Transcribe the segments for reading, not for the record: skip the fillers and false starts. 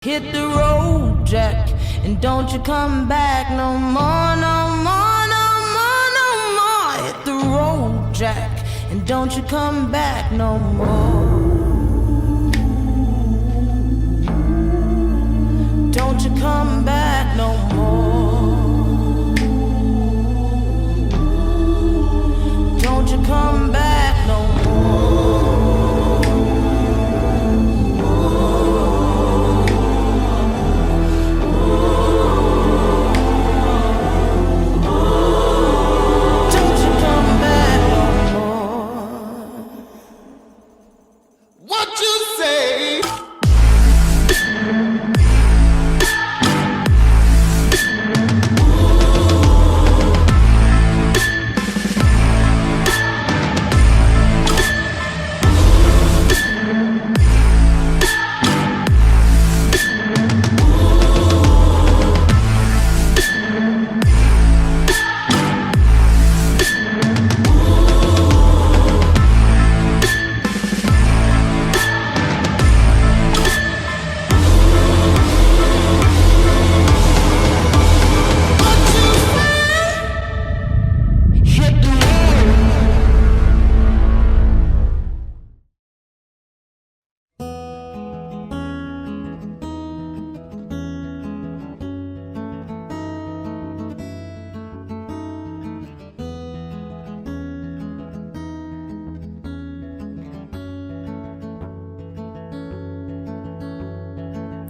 Hit the road, Jack, and don't you come back no more, no more, no more, no more. Hit the road, Jack, and don't you come back no more. Don't you come back no more. Don't you come back no more.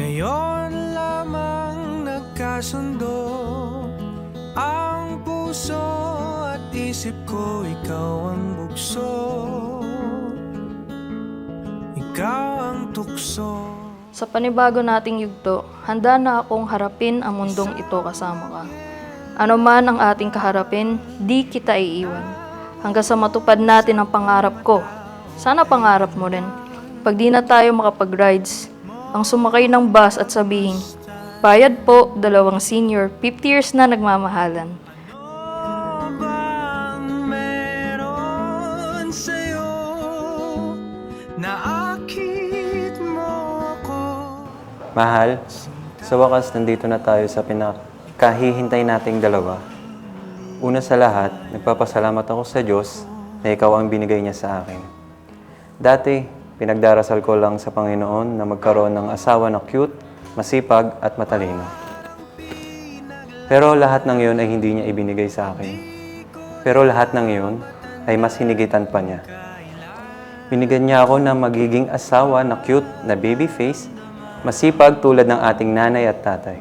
Ngayon lamang nagkasundo ang puso at isip ko, ikaw ang bugso, ikaw ang tukso. Sa panibago nating yugto, handa na akong harapin ang mundong ito kasama ka. Ano man ang ating kaharapin, di kita iiwan. Hanggang sa matupad natin ang pangarap ko. Sana pangarap mo rin. Pag di na tayo makapag-rides, ang sumakay ng bus at sabihin, bayad po, 2 senior, 50 years na nagmamahalan. Ano bang meron sa'yo na akit mo ako? Mahal, sa wakas nandito na tayo sa pinakahihintay nating dalawa. Una sa lahat, nagpapasalamat ako sa Diyos na ikaw ang binigay niya sa akin. Dati, pinagdarasal ko lang sa Panginoon na magkaroon ng asawa na cute, masipag at matalino. Pero lahat ng iyon ay hindi niya ibinigay sa akin. Pero lahat ng iyon ay mas hinigitan pa niya. Binigyan niya ako ng magiging asawa na cute na baby face, masipag tulad ng ating nanay at tatay,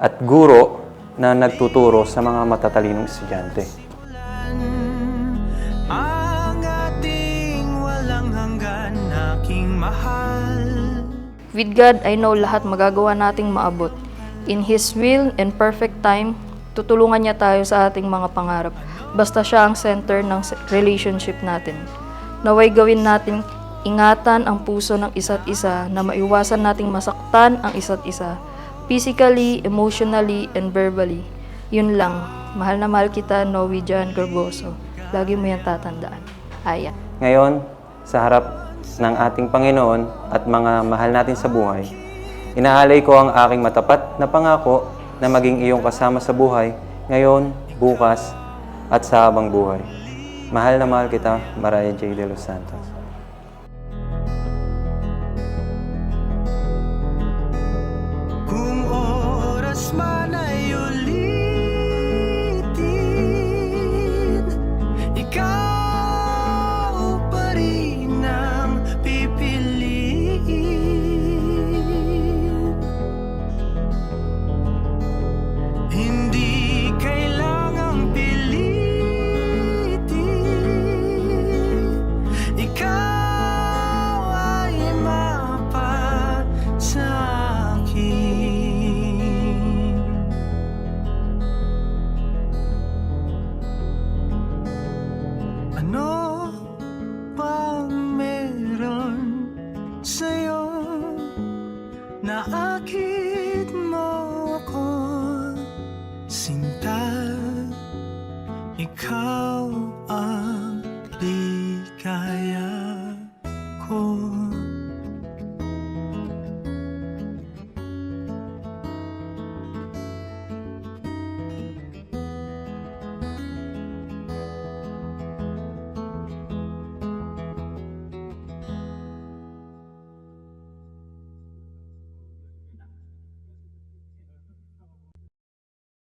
at guro na nagtuturo sa mga matatalinong estudyante. Ang ating walang hanggan, aking mahal. With God, I know lahat magagawa nating maabot. In His will and perfect time, tutulungan niya tayo sa ating mga pangarap. Basta siya ang center ng relationship natin. Naway gawin natin ingatan ang puso ng isa't isa na maiwasan nating masaktan ang isa't isa. Physically, emotionally, and verbally. Yun lang. Mahal na mahal kita, Noe Jan Garboso. Lagi mo yan tatandaan. Aya. Ngayon, sa harap ng ating Panginoon at mga mahal natin sa buhay, inaalay ko ang aking matapat na pangako na maging iyong kasama sa buhay, ngayon, bukas, at sa habang buhay. Mahal na mahal kita, Mariah J. De Los Santos. Kung oras man ay ulitin, ikaw pa rin ang pipiliin. Hindi kailangang pilitin, ikaw ay mapat sa akin. Ano bang meron sa'yo na akit mo ako, sinta? Ikaw ang